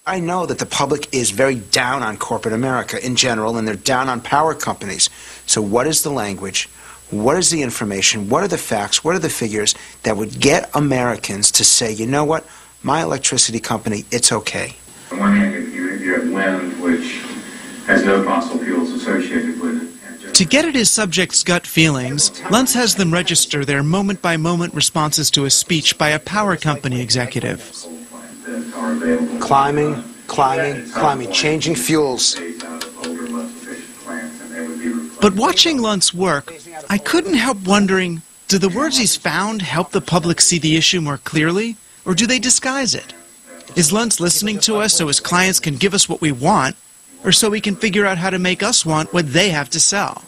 I know that the public is very down on corporate America in general, and they're down on power companies. So what is the language? What is the information? What are the facts? What are the figures that would get Americans to say, you know what, my electricity company, it's okay? On one hand, you have wind, which has no fossil fuels associated with it. To get at his subjects' gut feelings, Luntz has them register their moment-by-moment responses to a speech by a power company executive. Climbing, changing fuels. But watching Luntz work, I couldn't help wondering, do the words he's found help the public see the issue more clearly, or do they disguise it? Is Luntz listening to us so his clients can give us what we want, or so he can figure out how to make us want what they have to sell?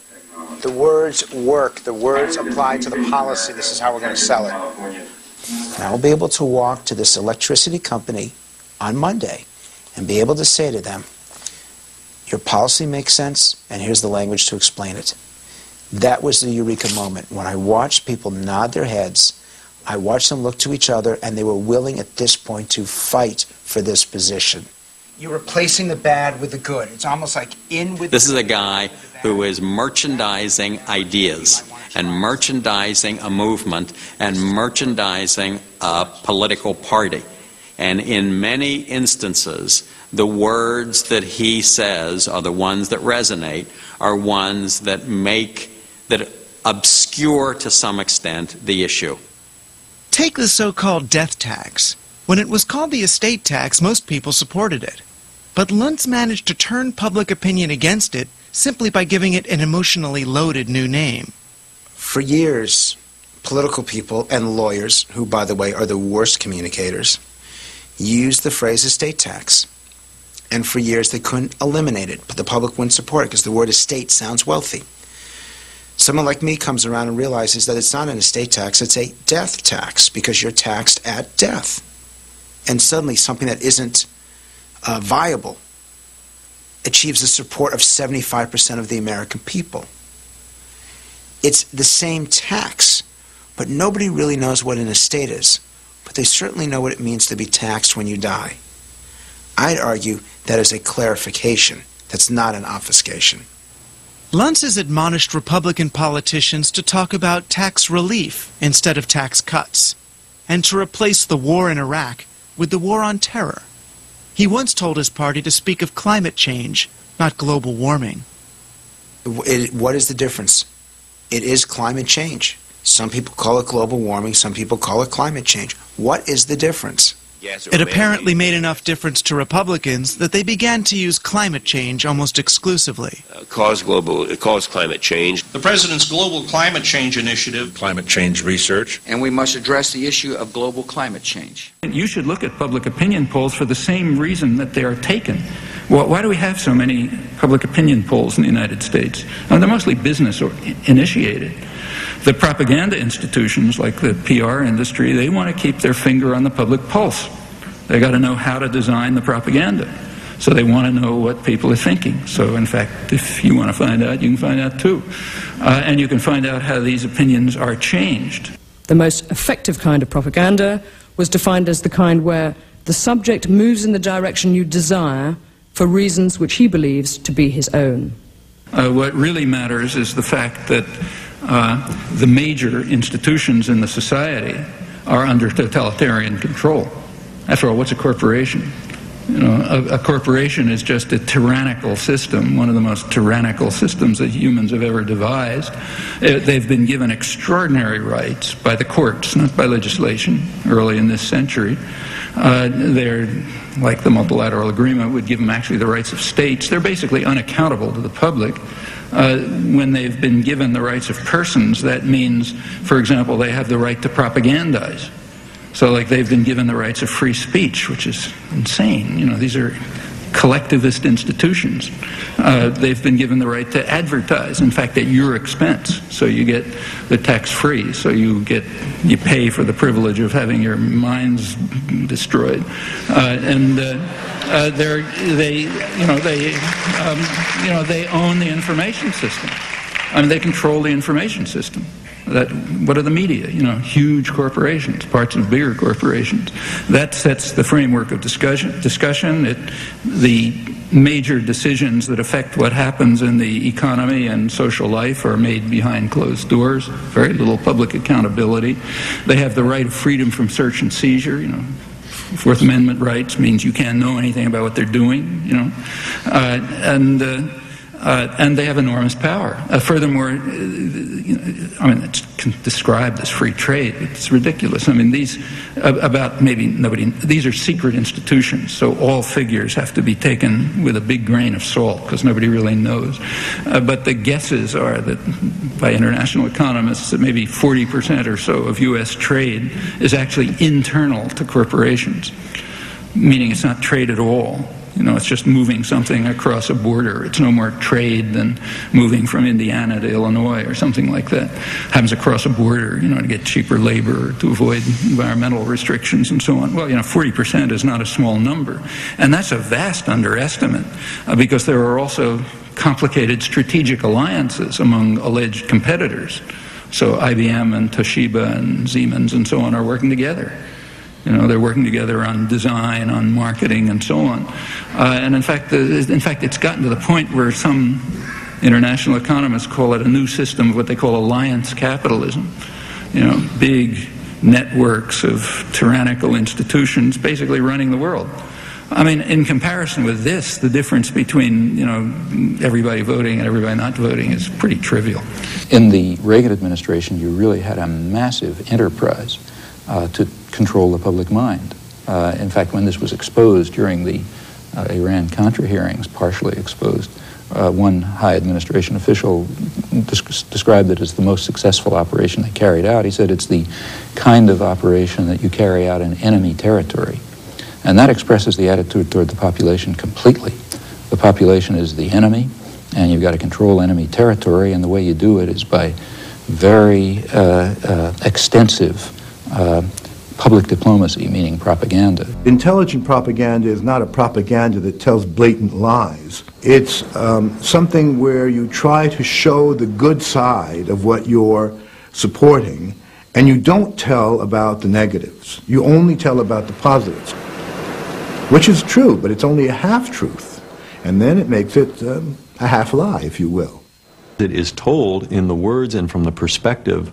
The words work. The words apply to the policy. This is how we're going to sell it. And I'll be able to walk to this electricity company on Monday and be able to say to them, your policy makes sense, and here's the language to explain it. That was the eureka moment when I watched people nod their heads. I watched them look to each other, and they were willing at this point to fight for this position. You're replacing the bad with the good. It's almost like in with... This is a guy who is merchandising ideas and merchandising a movement and merchandising a political party. And in many instances, the words that he says are the ones that resonate, are ones that obscure to some extent the issue. Take the so-called death tax. When it was called the estate tax, most people supported it. But Luntz managed to turn public opinion against it simply by giving it an emotionally loaded new name. For years, political people and lawyers, who, by the way, are the worst communicators, used the phrase estate tax. And for years, they couldn't eliminate it, but the public wouldn't support it because the word estate sounds wealthy. Someone like me comes around and realizes that it's not an estate tax, it's a death tax, because you're taxed at death. And suddenly, something that isn't viable achieves the support of 75% of the American people. It's the same tax, but nobody really knows what an estate is. But they certainly know what it means to be taxed when you die. I'd argue that is a clarification. That's not an obfuscation. Luntz has admonished Republican politicians to talk about tax relief instead of tax cuts, and to replace the war in Iraq with the war on terror. He once told his party to speak of climate change, not global warming. What is the difference? It is climate change. Some people call it global warming, some people call it climate change. What is the difference? It apparently made enough difference to Republicans that they began to use climate change almost exclusively. It caused climate change. The President's Global Climate Change Initiative. Climate change research. And we must address the issue of global climate change. You should look at public opinion polls for the same reason that they are taken. Why do we have so many public opinion polls in the United States? They're mostly business initiated. The propaganda institutions, like the PR industry, they want to keep their finger on the public pulse. They got to know how to design the propaganda. So they want to know what people are thinking. So in fact, if you want to find out, you can find out too. And you can find out how these opinions are changed. The most effective kind of propaganda was defined as the kind where the subject moves in the direction you desire for reasons which he believes to be his own. What really matters is the fact that the major institutions in the society are under totalitarian control. After all, what's a corporation? You know, a corporation is just a tyrannical system, one of the most tyrannical systems that humans have ever devised. They've been given extraordinary rights by the courts, not by legislation, early in this century. They're, like the multilateral agreement would give them actually the rights of states. They're basically unaccountable to the public. When they've been given the rights of persons, that means, for example, they have the right to propagandize. So like they've been given the rights of free speech, which is insane. You know, these are collectivist institutions. They've been given the right to advertise, in fact, at your expense. So you get the tax-free, so you pay for the privilege of having your minds destroyed. They own the information system. I mean, they control the information system. What are the media? You know, huge corporations, parts of bigger corporations. That sets the framework of discussion. The major decisions that affect what happens in the economy and social life are made behind closed doors. Very little public accountability. They have the right of freedom from search and seizure. You know, Fourth Amendment rights means you can't know anything about what they're doing. You know, and they have enormous power. Furthermore, I mean, it's described as free trade. It's ridiculous. I mean, these are secret institutions, so all figures have to be taken with a big grain of salt because nobody really knows. But the guesses are that, by international economists, that maybe 40% or so of U.S. trade is actually internal to corporations, meaning it's not trade at all. You know, it's just moving something across a border. It's no more trade than moving from Indiana to Illinois or something like that. Happens across a border, you know, to get cheaper labor, to avoid environmental restrictions and so on. Well, you know, 40% is not a small number. And that's a vast underestimate because there are also complicated strategic alliances among alleged competitors. So IBM and Toshiba and Siemens and so on are working together. You know, they're working together on design, on marketing, and so on. And in fact, it's gotten to the point where some international economists call it a new system of what they call alliance capitalism. You know, big networks of tyrannical institutions basically running the world. I mean, in comparison with this, the difference between, you know, everybody voting and everybody not voting is pretty trivial. In the Reagan administration, you really had a massive enterprise to control the public mind. In fact, when this was exposed during the Iran-Contra hearings, partially exposed, one high administration official described it as the most successful operation they carried out. He said it's the kind of operation that you carry out in enemy territory. And that expresses the attitude toward the population completely. The population is the enemy, and you've got to control enemy territory, and the way you do it is by very extensive public diplomacy, meaning propaganda. Intelligent propaganda is not a propaganda that tells blatant lies. It's something where you try to show the good side of what you're supporting, and you don't tell about the negatives. You only tell about the positives, which is true, but it's only a half-truth. And then it makes it a half-lie, if you will. It is told in the words and from the perspective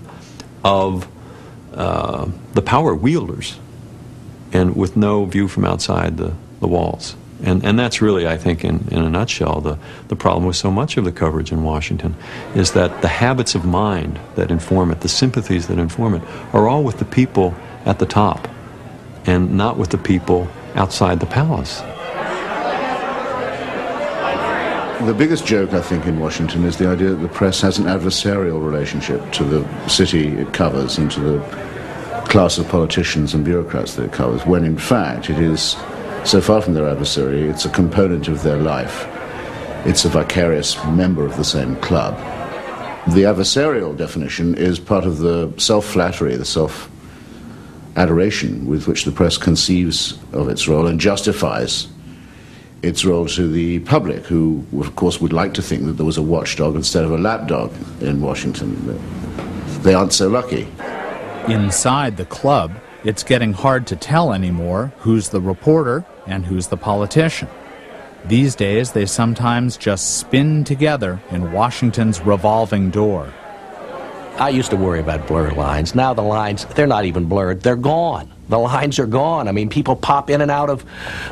of the power wielders, and with no view from outside the walls. And that's really, I think, in a nutshell, the problem with so much of the coverage in Washington, is that the habits of mind that inform it, the sympathies that inform it, are all with the people at the top, and not with the people outside the palace. The biggest joke, I think, in Washington is the idea that the press has an adversarial relationship to the city it covers and to the class of politicians and bureaucrats that it covers, when in fact it is so far from their adversary. It's a component of their life. It's a vicarious member of the same club. The adversarial definition is part of the self-flattery, the self-adoration with which the press conceives of its role and justifies its role to the public, who, of course, would like to think that there was a watchdog instead of a lapdog in Washington. They aren't so lucky. Inside the club, it's getting hard to tell anymore who's the reporter and who's the politician. These days, they sometimes just spin together in Washington's revolving door. I used to worry about blurred lines. Now the lines, they're not even blurred. They're gone. The lines are gone. I mean, people pop in and out of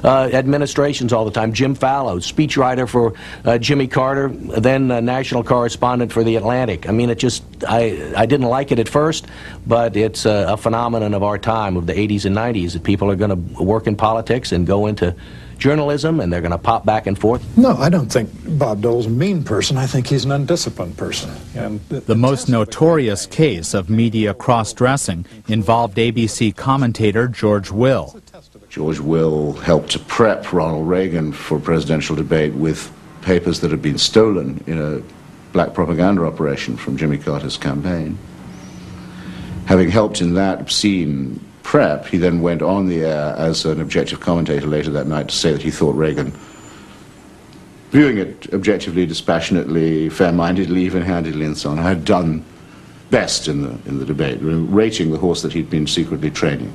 administrations all the time. Jim Fallows, speechwriter for Jimmy Carter, then national correspondent for The Atlantic. I mean, it just, I didn't like it at first, but it's a phenomenon of our time, of the 80s and 90s, that people are going to work in politics and go into journalism, and they're going to pop back and forth. No, I don't think Bob Dole's a mean person. I think he's an undisciplined person. And the most notorious case of media cross-dressing involved ABC commentator George Will. George Will helped to prep Ronald Reagan for a presidential debate with papers that had been stolen in a black propaganda operation from Jimmy Carter's campaign. Having helped in that obscene prep, he then went on the air as an objective commentator later that night to say that he thought Reagan, viewing it objectively, dispassionately, fair-mindedly, even-handedly, and so on, had done best in the debate, rating the horse that he'd been secretly training.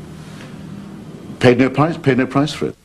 Paid no price for it.